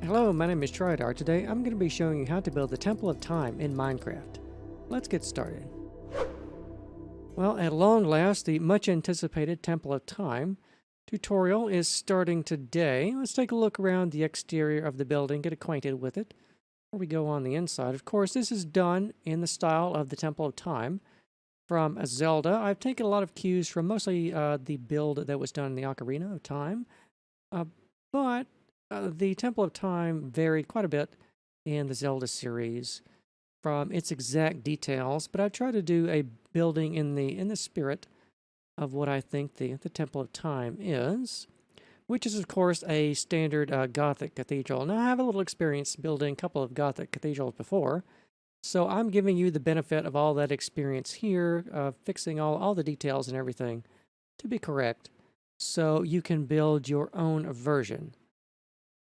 Hello, my name is Trydar. Today I'm going to be showing you how to build the Temple of Time in Minecraft. Let's get started. Well, at long last, the much anticipated Temple of Time tutorial is starting today. Let's take a look around the exterior of the building, get acquainted with it before we go on the inside. Of course, this is done in the style of the Temple of Time from Zelda. I've taken a lot of cues from mostly the build that was done in the Ocarina of Time, but the Temple of Time varied quite a bit in the Zelda series from its exact details, but I try to do a building in the spirit of what I think the Temple of Time is, which is, of course, a standard Gothic cathedral. Now, I have a little experience building a couple of Gothic cathedrals before, so I'm giving you the benefit of all that experience here, fixing all the details and everything to be correct, so you can build your own version.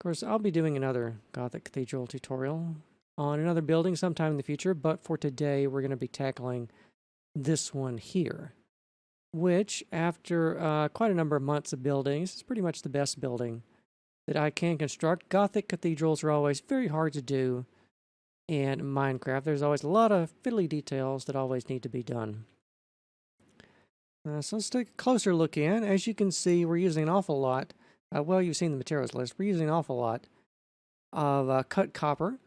Of course, I'll be doing another Gothic cathedral tutorial on another building sometime in the future, but for today, we're going to be tackling this one here, which, after quite a number of months of building, is pretty much the best building that I can construct. Gothic cathedrals are always very hard to do in Minecraft. There's always a lot of fiddly details that always need to be done. So let's take a closer look in. As you can see, we're using an awful lot. Well, you've seen the materials list. We're using an awful lot of cut copper,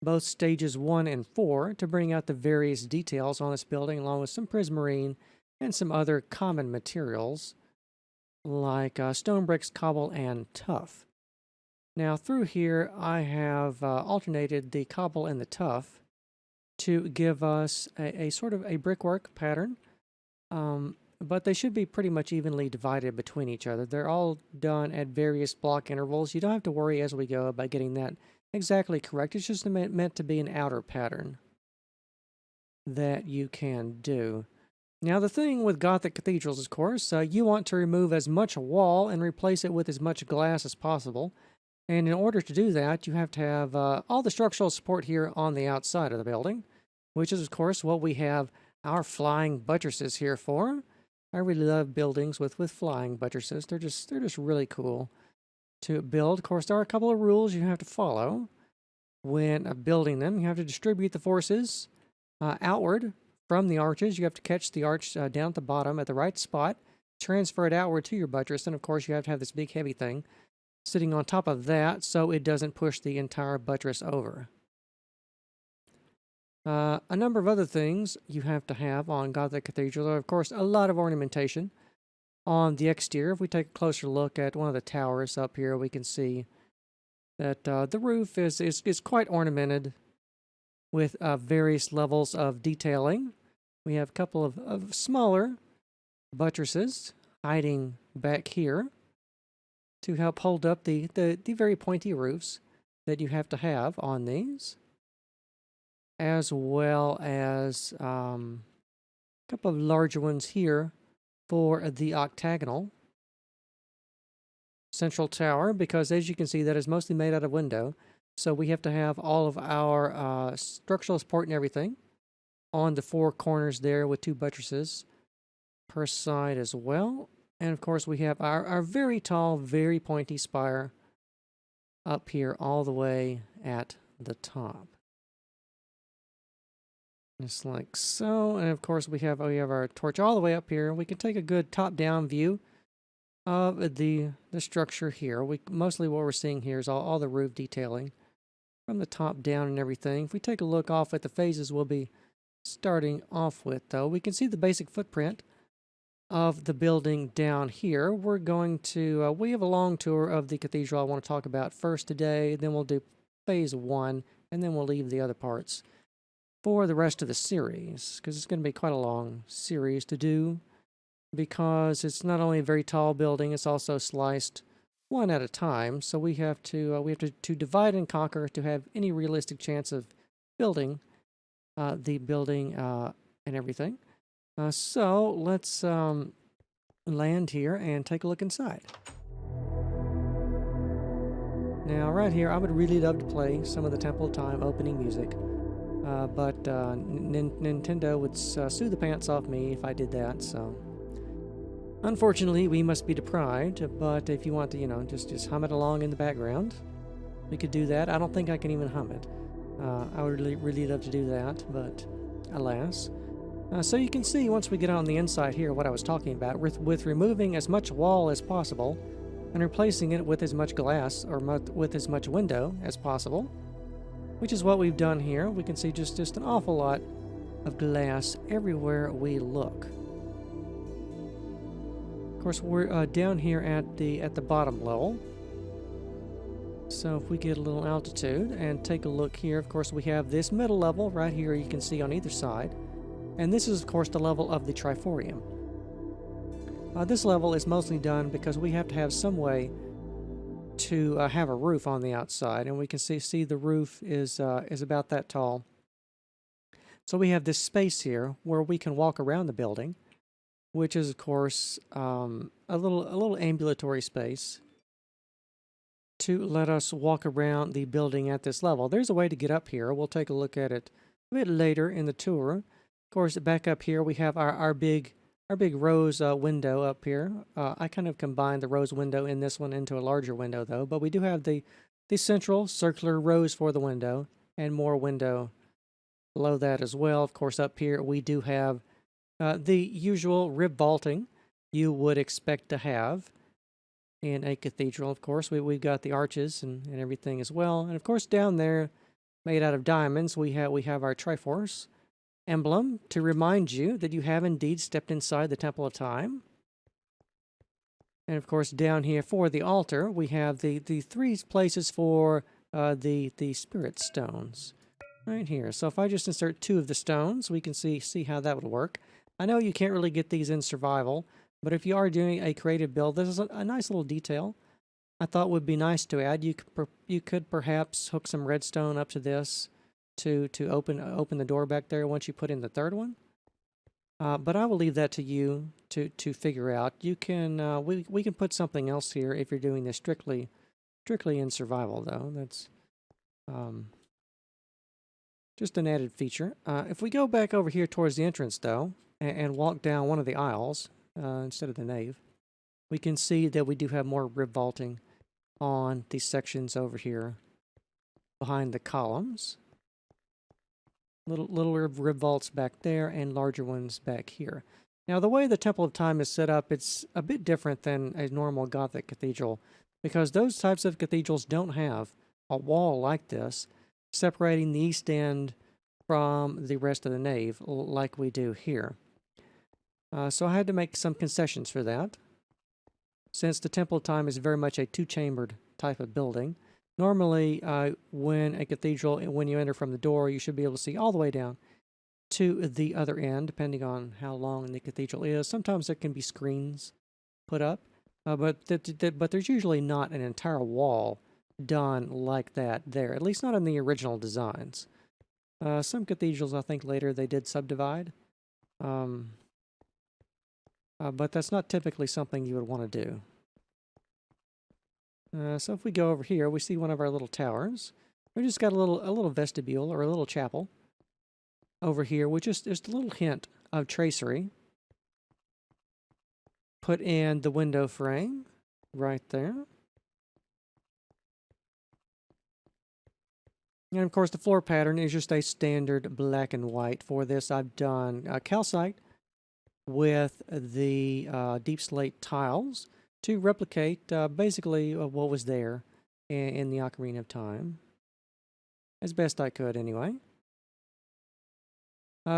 both stages 1 and 4, to bring out the various details on this building, along with some prismarine and some other common materials like stone bricks, cobble, and tuff. Now, through here, I have alternated the cobble and the tuff to give us a sort of a brickwork pattern. But they should be pretty much evenly divided between each other. They're all done at various block intervals. You don't have to worry as we go about getting that exactly correct. It's just meant to be an outer pattern that you can do. Now, the thing with Gothic cathedrals, of course, you want to remove as much wall and replace it with as much glass as possible. And in order to do that, you have to have all the structural support here on the outside of the building, which is, of course, what we have our flying buttresses here for. I really love buildings with flying buttresses. They're just really cool to build. Of course, there are a couple of rules you have to follow when building them. You have to distribute the forces outward from the arches. You have to catch the arch down at the bottom at the right spot, transfer it outward to your buttress, and of course you have to have this big heavy thing sitting on top of that so it doesn't push the entire buttress over. A number of other things you have to have on Gothic cathedrals are, of course, a lot of ornamentation on the exterior. If we take a closer look at one of the towers up here, we can see that the roof is quite ornamented with various levels of detailing. We have a couple of smaller buttresses hiding back here to help hold up the very pointy roofs that you have to have on these, as well as a couple of larger ones here for the octagonal central tower, because as you can see, that is mostly made out of window. So we have to have all of our structural support and everything on the 4 corners there with 2 buttresses per side as well. And of course, we have our very tall, very pointy spire up here all the way at the top. Just like so. And of course, we have our torch all the way up here. We can take a good top-down view of the structure here. Mostly what we're seeing here is all the roof detailing from the top down and everything. If we take a look off at the phases we'll be starting off with, though, we can see the basic footprint of the building down here. We're going to, we have a long tour of the cathedral I want to talk about first today, then we'll do phase 1, and then we'll leave the other parts for the rest of the series, because it's going to be quite a long series to do, because it's not only a very tall building, it's also sliced one at a time. So we have to divide and conquer to have any realistic chance of building the building and everything. So let's land here and take a look inside. Now, right here, I would really love to play some of the Temple of Time opening music. But Nintendo would sue the pants off me if I did that, so unfortunately we must be deprived. But if you want to, just hum it along in the background, We could do that. I don't think I can even hum it. I would really love to do that, but alas. So you can see once we get on the inside here what I was talking about, with removing as much wall as possible and replacing it with as much glass or with as much window as possible, which is what we've done here. We can see just an awful lot of glass everywhere we look. Of course, we're down here at the bottom level. So if we get a little altitude and take a look here, of course we have this middle level right here you can see on either side. And this is of course the level of the Triforium. This level is mostly done because we have to have some way to have a roof on the outside, and we can see the roof is about that tall. So we have this space here where we can walk around the building, which is of course a little ambulatory space to let us walk around the building at this level. There's a way to get up here. We'll take a look at it a bit later in the tour. Of course, back up here we have our big rose window up here. I kind of combined the rose window in this one into a larger window though, but we do have the central circular rose for the window and more window below that as well. Of course, up here we do have the usual rib vaulting you would expect to have in a cathedral. Of course, we've got the arches and everything as well. And of course, down there, made out of diamonds, we have our Triforce emblem to remind you that you have indeed stepped inside the Temple of Time. And of course, down here for the altar, we have the three places for the spirit stones right here. So if I just insert 2 of the stones, we can see how that would work. I know you can't really get these in survival, but if you are doing a creative build, this is a nice little detail I thought would be nice to add. You could perhaps hook some redstone up to this to open the door back there once you put in the third one. But I will leave that to you to figure out. You can we can put something else here if you're doing this strictly in survival though. That's just an added feature. If we go back over here towards the entrance though and walk down one of the aisles instead of the nave, we can see that we do have more rib vaulting on these sections over here behind the columns. Little rib vaults back there and larger ones back here. Now, the way the Temple of Time is set up, it's a bit different than a normal Gothic cathedral, because those types of cathedrals don't have a wall like this separating the east end from the rest of the nave like we do here. So I had to make some concessions for that, since the Temple of Time is very much a 2-chambered type of building. Normally, when you enter from the door, you should be able to see all the way down to the other end, depending on how long the cathedral is. Sometimes there can be screens put up, but there's usually not an entire wall done like that there, at least not in the original designs. Some cathedrals, I think later, they did subdivide, but that's not typically something you would want to do. So if we go over here, we see one of our little towers. We just got a little vestibule or a little chapel over here, which is just a little hint of tracery put in the window frame right there. And of course, the floor pattern is just a standard black and white. For this, I've done calcite with the deep slate tiles to replicate basically what was there in the Ocarina of Time, as best I could anyway.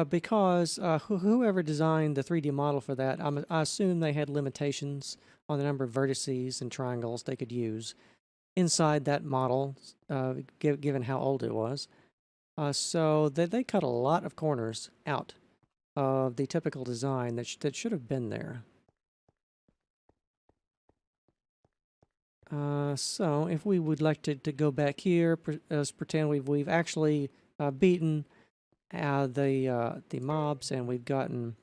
Because whoever designed the 3D model for that, I assume they had limitations on the number of vertices and triangles they could use inside that model, given how old it was. So they cut a lot of corners out of the typical design that should have been there. So if we would like to go back here, pretend we've actually beaten the mobs, and we've gotten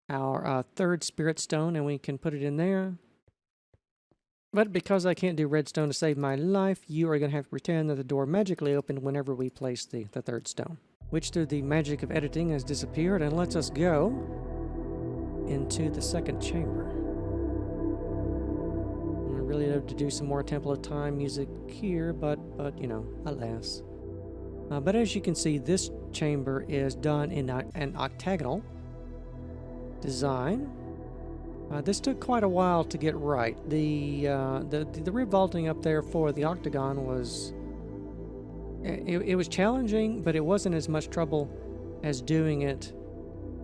our third spirit stone, and we can put it in there. But because I can't do redstone to save my life, you are going to have to pretend that the door magically opened whenever we place the third stone, which through the magic of editing has disappeared and lets us go into the second chamber. really love to do some more Temple of Time music here, but you know, alas. But as you can see, this chamber is done in an octagonal design. This took quite a while to get right. The rib vaulting up there for the octagon was it was challenging, but it wasn't as much trouble as doing it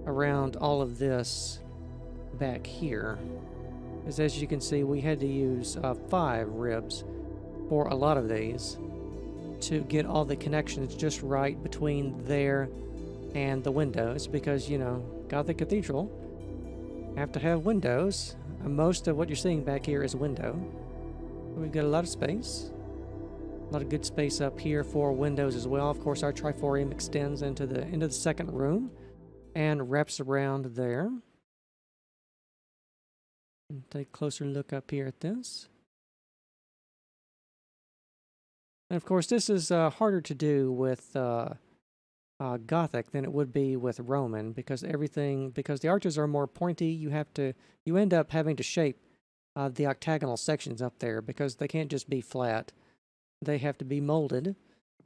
around all of this back here. As you can see, we had to use 5 ribs for a lot of these to get all the connections just right between there and the windows, because, you know, Gothic Cathedral have to have windows. Most of what you're seeing back here is window. We've got a lot of space. A lot of good space up here for windows as well. Of course, our triforium extends into the second room and wraps around there. Take a closer look up here at this. And of course, this is harder to do with Gothic than it would be with Roman, because the arches are more pointy. You end up having to shape the octagonal sections up there, because they can't just be flat. They have to be molded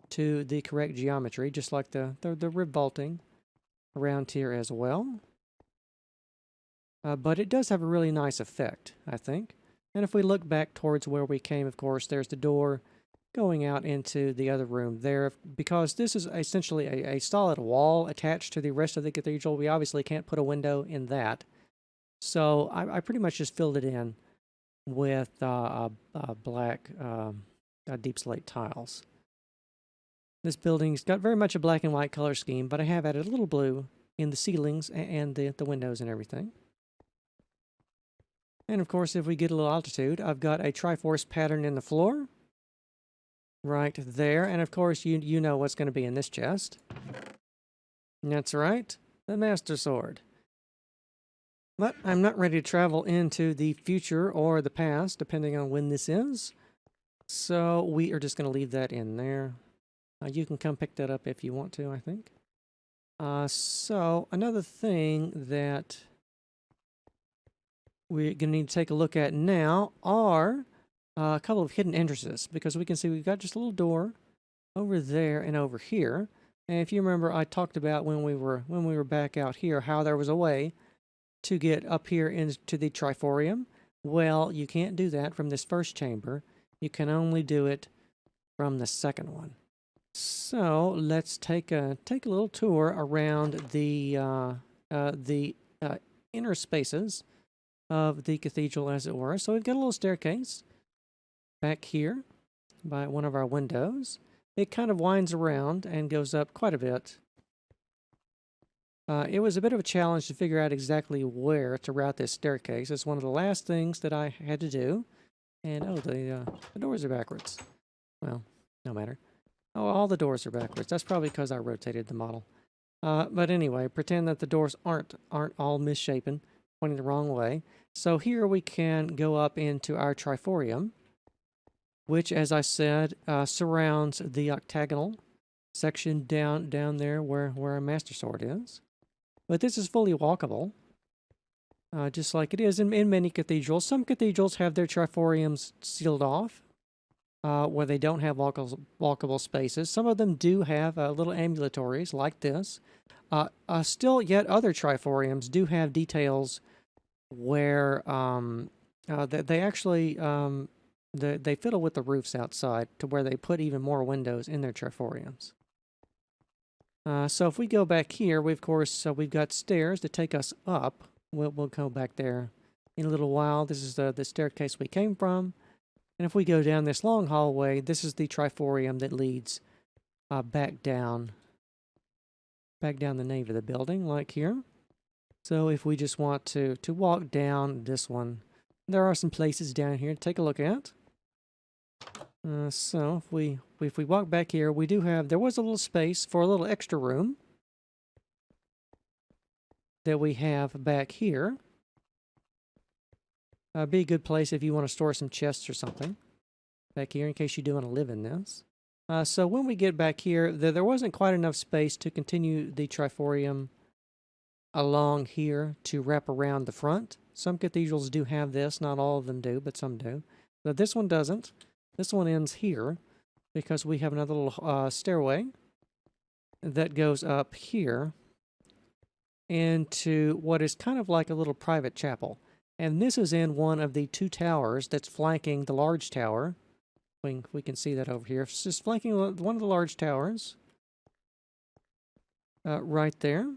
to the correct geometry, just like the rib vaulting around here as well. But it does have a really nice effect, I think. And if we look back towards where we came, of course, there's the door going out into the other room there. Because this is essentially a solid wall attached to the rest of the cathedral, we obviously can't put a window in that. So I pretty much just filled it in with black deep slate tiles. This building's got very much a black and white color scheme, but I have added a little blue in the ceilings and the windows and everything. And of course, if we get a little altitude, I've got a Triforce pattern in the floor right there. And of course, you know what's going to be in this chest. And that's right, the Master Sword. But I'm not ready to travel into the future or the past, depending on when this is. So we are just going to leave that in there. You can come pick that up if you want to, I think. So another thing that we're going to need to take a look at now are a couple of hidden entrances, because we can see we've got just a little door over there and over here. And if you remember, I talked about when we were back out here how there was a way to get up here into the triforium. Well, you can't do that from this first chamber. You can only do it from the second one. So let's take a little tour around the inner spaces of the cathedral, as it were. So we've got a little staircase back here by one of our windows. It kind of winds around and goes up quite a bit. It was a bit of a challenge to figure out exactly where to route this staircase. It's one of the last things that I had to do. And oh, the doors are backwards. Well, no matter. Oh, all the doors are backwards. That's probably because I rotated the model. But anyway, pretend that the doors aren't all misshapen, pointing the wrong way. So here we can go up into our triforium, which, as I said, surrounds the octagonal section down there where our Master Sword is. But this is fully walkable, just like it is in many cathedrals. Some cathedrals have their triforiums sealed off, where they don't have walkable spaces. Some of them do have little ambulatories like this. Still, yet other triforiums do have details where they actually they fiddle with the roofs outside to where they put even more windows in their triforiums. So if we go back here, we've got stairs to take us up. We'll go back there in a little while. This is the staircase we came from. And if we go down this long hallway, this is the triforium that leads back down the nave of the building, like here. So if we just want to walk down this one, there are some places down here to take a look at. So if we walk back here, there was a little space for a little extra room that we have back here. Be a good place if you want to store some chests or something back here in case you do want to live in this. So when we get back here, there wasn't quite enough space to continue the triforium along here to wrap around the front. Some cathedrals do have this, not all of them do, but some do. So this one doesn't. This one ends here because we have another little stairway that goes up here into what is kind of like a little private chapel. And this is in one of the two towers that's flanking the large tower. We can see that over here. It's just flanking one of the large towers. Right there.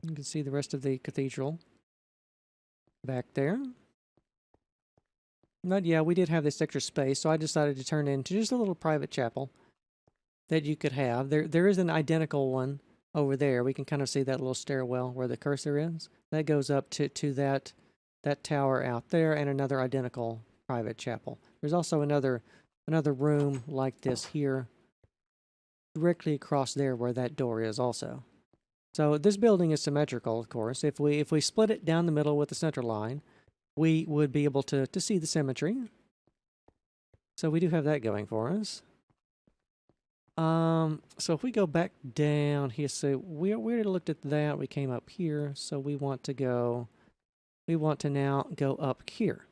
You can see the rest of the cathedral back there. But yeah, we did have this extra space, so I decided to turn it into just a little private chapel that you could have. There is an identical one over there. We can kind of see that little stairwell where the cursor is. That goes up to that tower out there, and another identical private chapel. There's also another room like this here, directly across there where that door is also. So this building is symmetrical, of course. If we split it down the middle with the center line, we would be able to see the symmetry. So we do have that going for us. So if we go back down here, so we already looked at that. We came up here, so we want to now go up here.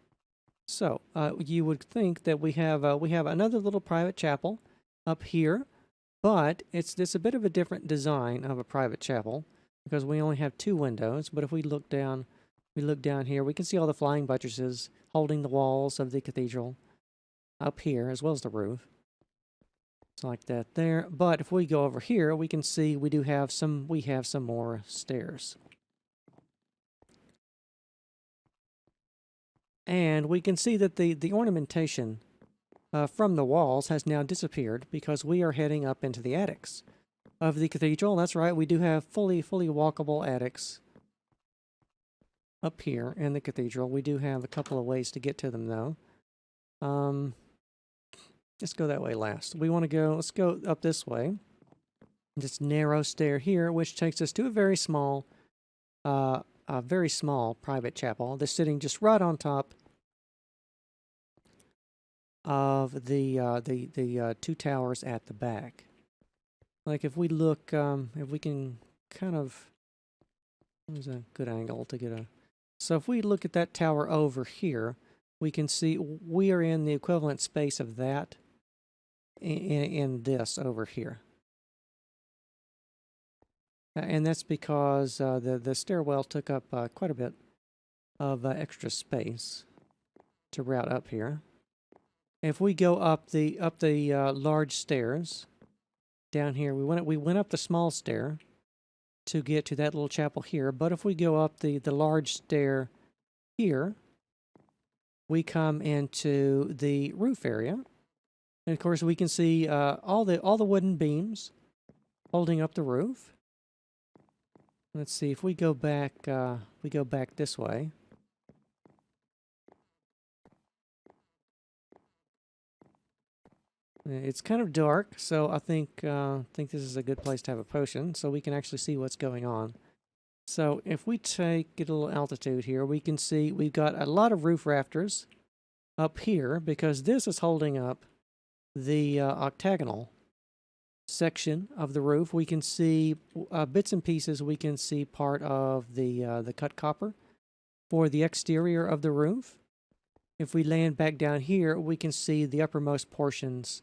So you would think that we have another little private chapel up here, but it's a bit of a different design of a private chapel because we only have two windows. But if we look down here, we can see all the flying buttresses holding the walls of the cathedral up here, as well as the roof. It's like that there. But if we go over here, we can see we have some more stairs. And we can see that the ornamentation from the walls has now disappeared because we are heading up into the attics of the cathedral. That's right, we do have fully walkable attics up here in the cathedral. We do have a couple of ways to get to them, though. Let's go that way last. Let's go up this way. This narrow stair here, which takes us to a very small private chapel that's sitting just right on top of the two towers at the back. Like if we look, if we can kind of, there's a good angle to get a. So if we look at that tower over here, we can see we are in the equivalent space of that in this over here. And that's because the stairwell took up quite a bit of extra space to route up here. If we go up the large stairs down here, we went up the small stair to get to that little chapel here. But if we go up the large stair here, we come into the roof area, and of course we can see all the wooden beams holding up the roof. Let's see if we go back this way. It's kind of dark, so I think this is a good place to have a potion, so we can actually see what's going on. So if we get a little altitude here, we can see we've got a lot of roof rafters up here because this is holding up the octagonal section of the roof. We can see bits and pieces. We can see part of the cut copper for the exterior of the roof. If we land back down here, we can see the uppermost portions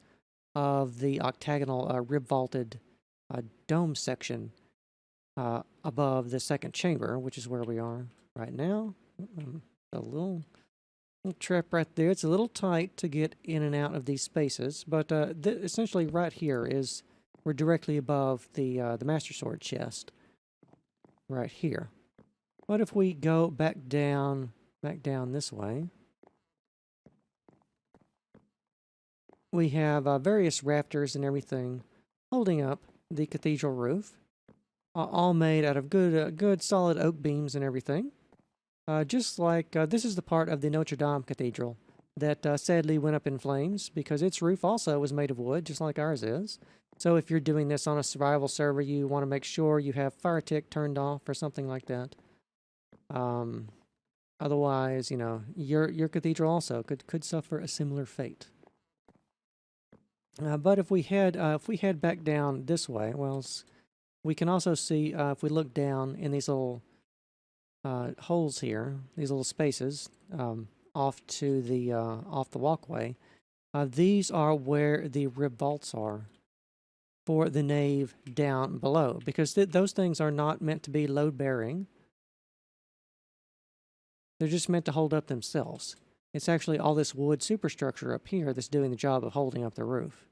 of the octagonal rib vaulted dome section above the second chamber, which is where we are right now. A little trap right there. It's a little tight to get in and out of these spaces, but essentially right here we're directly above the Master Sword chest right here. But if we go back down this way, we have various rafters and everything holding up the cathedral roof, all made out of good solid oak beams and everything. Just like this is the part of the Notre Dame Cathedral that sadly went up in flames because its roof also was made of wood, just like ours is. So if you're doing this on a survival server, you want to make sure you have fire tick turned off or something like that. Otherwise, your cathedral also could suffer a similar fate. But if we head back down this way, well, we can also see if we look down in these little holes here, these little spaces, off to the off the walkway. These are where the rib vaults are for the nave down below, because those things are not meant to be load bearing. They're just meant to hold up themselves. It's actually all this wood superstructure up here that's doing the job of holding up the roof.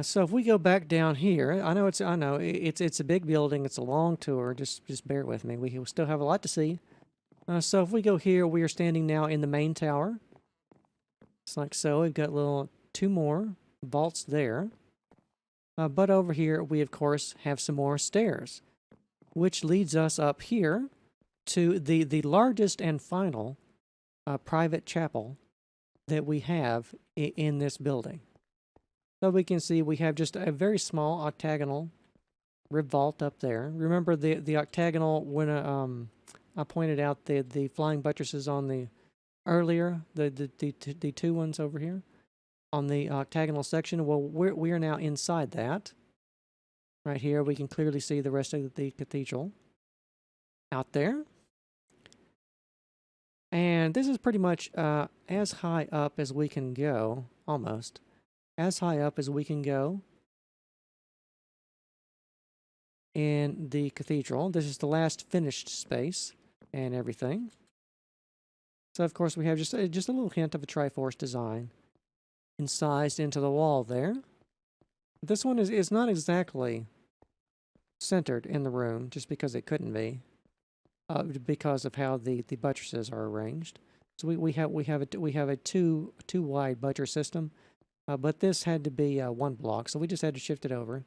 So if we go back down here, I know it's a big building. It's a long tour. Just bear with me. We still have a lot to see. So if we go here, we are standing now in the main tower. It's like so. We've got two more vaults there. But over here, we of course have some more stairs, which leads us up here to the largest and final private chapel that we have in this building. So we can see we have just a very small octagonal rib vault up there. Remember the octagonal when I pointed out the flying buttresses on the earlier, the two ones over here on the octagonal section? Well, we are now inside that. Right here we can clearly see the rest of the cathedral out there. And this is pretty much as high up as we can go, almost. As high up as we can go in the cathedral. This is the last finished space and everything. So of course we have just a little hint of a Triforce design incised into the wall there. This one is not exactly centered in the room, just because it couldn't be, because of how the buttresses are arranged. So we have a two wide buttress system. But this had to be one block, so we just had to shift it over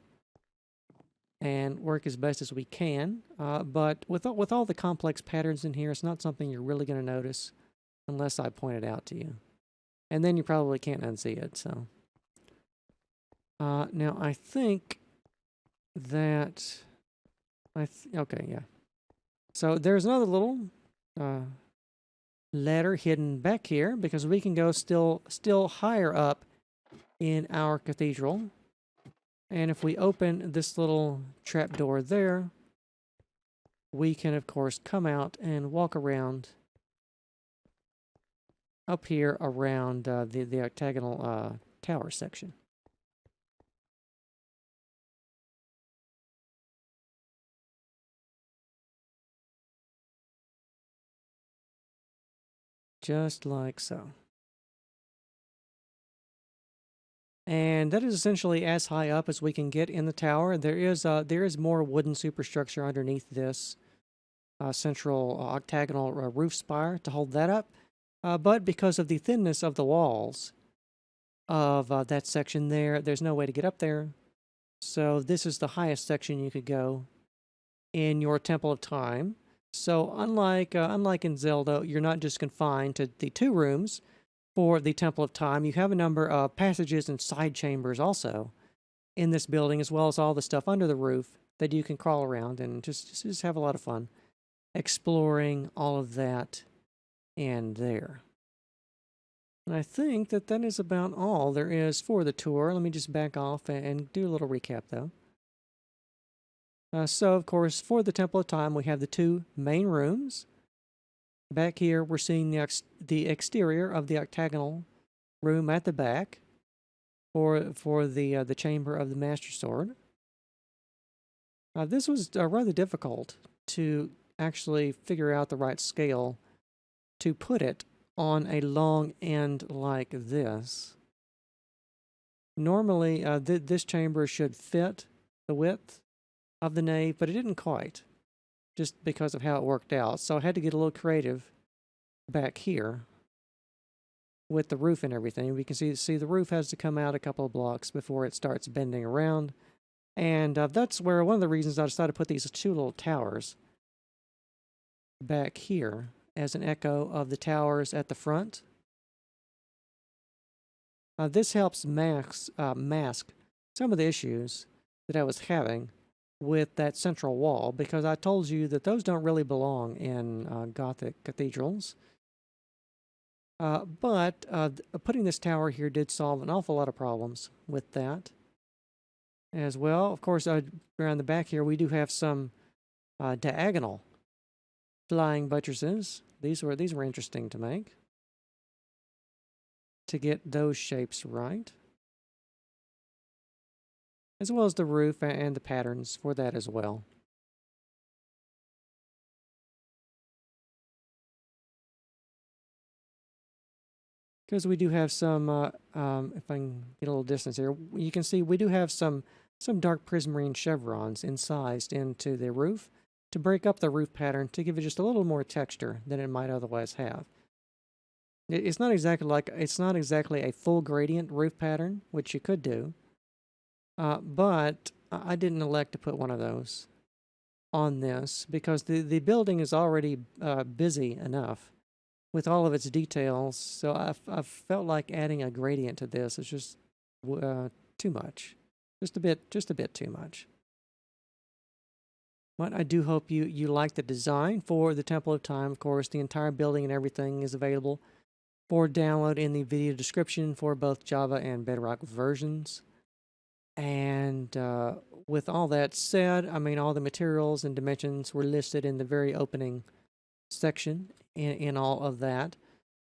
and work as best as we can. But with all the complex patterns in here, it's not something you're really going to notice unless I point it out to you. And then you probably can't unsee it. So now I think that okay, yeah. So there's another little ladder hidden back here because we can go still higher up in our cathedral. And if we open this little trapdoor there, we can of course come out and walk around up here around the octagonal tower section. Just like so. And that is essentially as high up as we can get in the tower. There is more wooden superstructure underneath this central octagonal roof spire to hold that up. But because of the thinness of the walls of that section there's no way to get up there. So this is the highest section you could go in your Temple of Time. So unlike in Zelda, you're not just confined to the 2 rooms for the Temple of Time. You have a number of passages and side chambers also in this building, as well as all the stuff under the roof that you can crawl around and just have a lot of fun exploring all of that in there. And I think that is about all there is for the tour. Let me just back off and do a little recap, though. So, of course, for the Temple of Time, we have the 2 main rooms. Back here, we're seeing the exterior of the octagonal room at the back for the chamber of the Master Sword. This was rather difficult to actually figure out the right scale to put it on a long end like this. Normally, this chamber should fit the width of the nave, but it didn't quite, just because of how it worked out. So I had to get a little creative back here with the roof and everything. We can see the roof has to come out a couple of blocks before it starts bending around. And that's where one of the reasons I decided to put these 2 little towers back here as an echo of the towers at the front. This helps mask some of the issues that I was having with that central wall, because I told you that those don't really belong in Gothic cathedrals. But putting this tower here did solve an awful lot of problems with that as well. Of course, around the back here, we do have some diagonal flying buttresses. These were interesting to make. To get those shapes right. As well as the roof and the patterns for that as well. Because we do have some, if I can get a little distance here, you can see we do have some dark prismarine chevrons incised into the roof to break up the roof pattern to give it just a little more texture than it might otherwise have. It's not exactly a full gradient roof pattern, which you could do, but I didn't elect to put one of those on this because the building is already busy enough with all of its details, so I felt like adding a gradient to this is just too much, just a bit too much. But I do hope you like the design for the Temple of Time. Of course, the entire building and everything is available for download in the video description for both Java and Bedrock versions. And with all that said, I mean, all the materials and dimensions were listed in the very opening section in all of that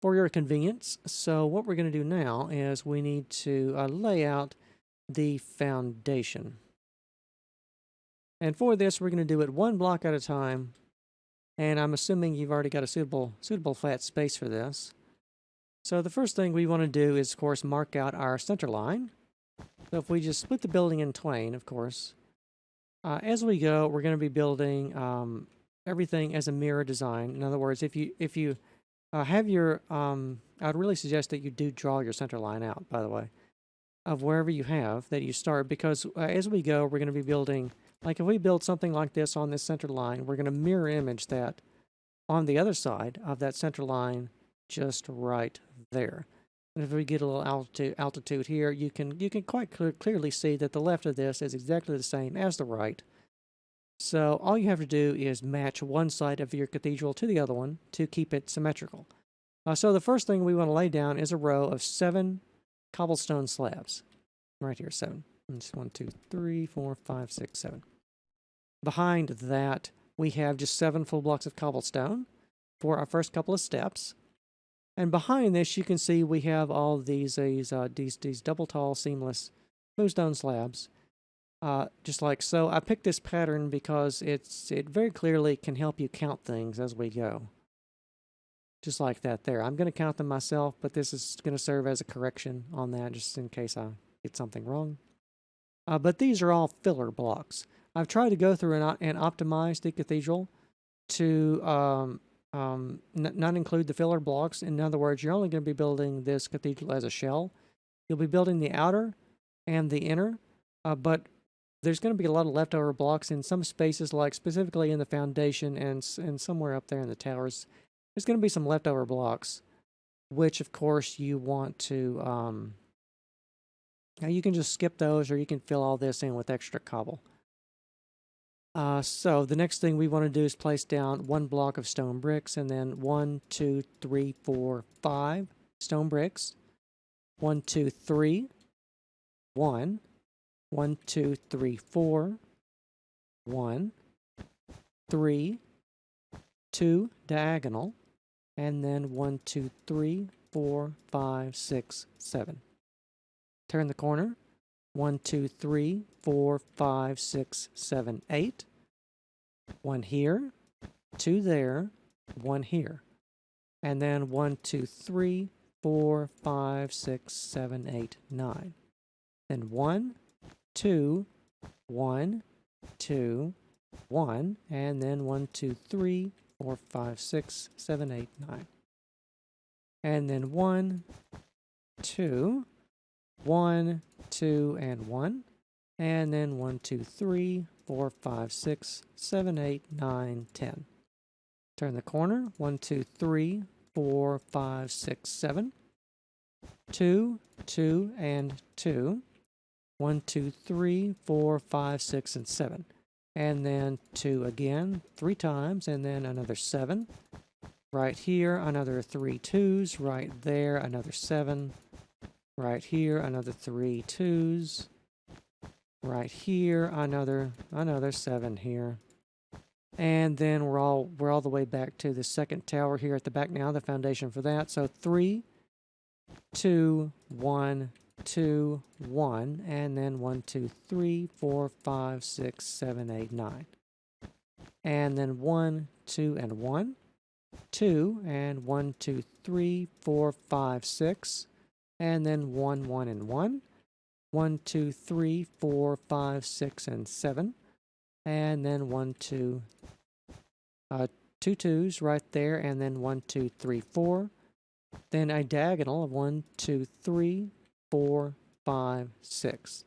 for your convenience. So what we're going to do now is we need to lay out the foundation. And for this, we're going to do it one block at a time. And I'm assuming you've already got a suitable flat space for this. So the first thing we want to do is, of course, mark out our center line. So if we just split the building in twain, of course, as we go, we're going to be building everything as a mirror design. In other words, if you have your, I'd really suggest that you do draw your center line out, by the way, of wherever you have that you start, because as we go, we're going to be building, like if we build something like this on this center line, we're going to mirror image that on the other side of that center line, just right there. And if we get a little altitude here, you can quite clearly see that the left of this is exactly the same as the right. So all you have to do is match one side of your cathedral to the other one to keep it symmetrical. So the first thing we want to lay down is a row of 7 cobblestone slabs. Right here, 7. It's 1, 2, 3, 4, 5, 6, 7. Behind that, we have just 7 full blocks of cobblestone for our first couple of steps. And behind this, you can see we have all these double tall, seamless bluestone slabs. Just like so. I picked this pattern because it very clearly can help you count things as we go. Just like that there. I'm going to count them myself, but this is going to serve as a correction on that just in case I get something wrong. But these are all filler blocks. I've tried to go through and optimize the cathedral to not include the filler blocks. In other words, you're only going to be building this cathedral as a shell. You'll be building the outer and the inner, but there's going to be a lot of leftover blocks in some spaces, like specifically in the foundation and somewhere up there in the towers. There's going to be some leftover blocks, which of course you want to, you can just skip those, or you can fill all this in with extra cobble. So the next thing we want to do is place down 1 block of stone bricks, and then 1, 2, 3, 4, 5 stone bricks. 1, 2, 3, 1, 1, 2, 3, 4, 1, 3, 2 diagonal, and then 1, 2, 3, 4, 5, 6, 7. Turn the corner. 1, 2, 3, 4, 5, 6, 7, 8. 1 here, 2 there, 1 here. And then 1, 2, 3, 4, 5, 6, 7, 8, 9. Then 1, 2, 1, 2, 1, and then 1, 2, 3, 4, 5, 6, 7, 8, 9. And then 1, 2, 1, 2, and 1. And then 1, 2, 3, 4, 5, 6, 7, 8, 9, 10. Turn the corner. 1, 2, 3, 4, 5, 6, 7. 2, 2, and 2. 1, 2, 3, 4, 5, 6, and 7. And then 2 again, 3 times, and then another 7. Right here, another 3 2s. Right there, another 7. Right here, another 3 2s. Right here, another 7 here. And then we're all the way back to the second tower here at the back now, the foundation for that. So 3, 2, 1, 2, 1, and then 1, 2, 3, 4, 5, 6, 7, 8, 9. And then 1, 2, and 1, 2, and 1, 2, 3, 4, 5, 6, and then 1, 1, and 1, 1, 2, 3, 4, 5, 6, and 7, and then 1, 2, 2 twos right there, and then 1, 2, 3, 4. Then a diagonal of 1, 2, 3, 4, 5, 6.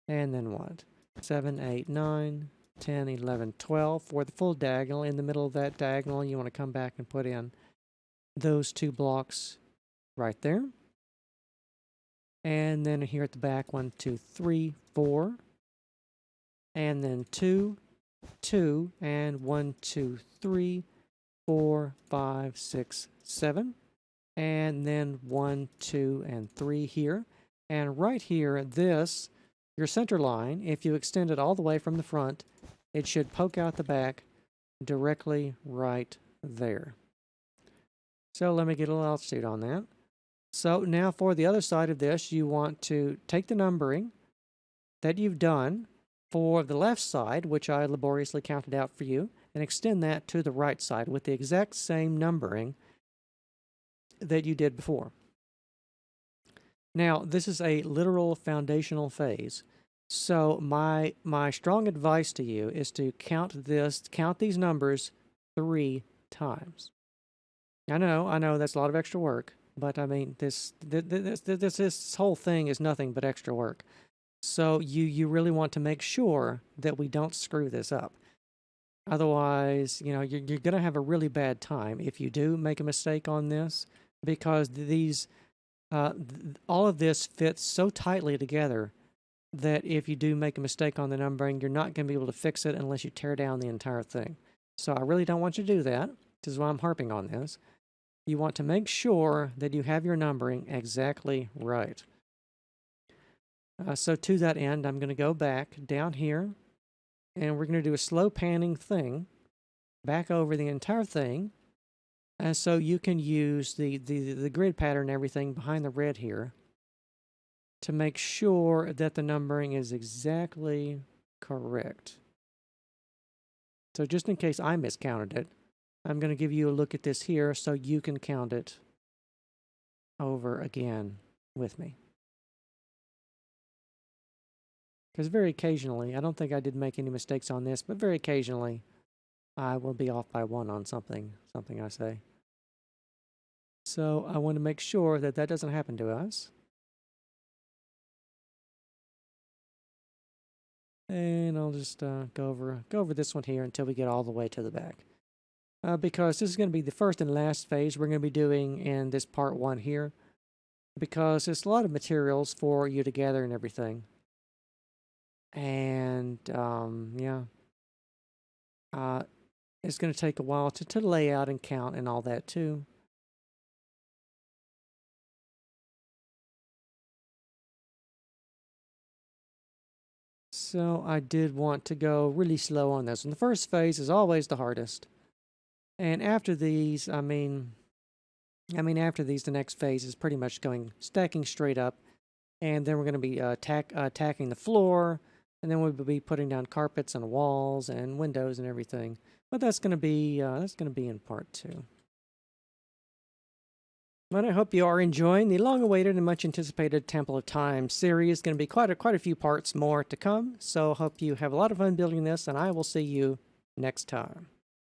And then what? 7, 8, 9, 10, 11, 12. For the full diagonal, in the middle of that diagonal, you want to come back and put in those 2 blocks right there. And then here at the back, 1, 2, 3, 4. And then 2, 2, and 1, 2, 3, 4, 5, 6, 7. And then 1, 2, and 3 here. And right here, this, your center line, if you extend it all the way from the front, it should poke out the back directly right there. So let me get a little altitude on that. So now for the other side of this, you want to take the numbering that you've done for the left side, which I laboriously counted out for you, and extend that to the right side with the exact same numbering that you did before. Now, this is a literal foundational phase. So my strong advice to you is to count these numbers 3 times. I know that's a lot of extra work, but I mean this whole thing is nothing but extra work. So you really want to make sure that we don't screw this up. Otherwise, you're going to have a really bad time if you do make a mistake on this, because all of this fits so tightly together that if you do make a mistake on the numbering, you're not going to be able to fix it unless you tear down the entire thing. So I really don't want you to do that. This is why I'm harping on this. You want to make sure that you have your numbering exactly right. So to that end, I'm going to go back down here, and we're going to do a slow panning thing back over the entire thing. And so you can use the grid pattern and everything behind the red here to make sure that the numbering is exactly correct. So just in case I miscounted it, I'm going to give you a look at this here so you can count it over again with me. Because very occasionally, I don't think I did make any mistakes on this, but very occasionally I will be off by 1 on something I say. So I want to make sure that that doesn't happen to us. And I'll just go over this one here until we get all the way to the back. Because this is going to be the first and last phase we're going to be doing in this part 1 here. Because there's a lot of materials for you to gather and everything. And, yeah. It's going to take a while to lay out and count and all that too. So I did want to go really slow on this. And the first phase is always the hardest. And after these, after these, the next phase is pretty much stacking straight up. And then we're going to be attacking the floor. And then we'll be putting down carpets and walls and windows and everything. But that's going to be in part 2. But I hope you are enjoying the long-awaited and much-anticipated Temple of Time series. Going to be quite a few parts more to come. So hope you have a lot of fun building this, and I will see you next time.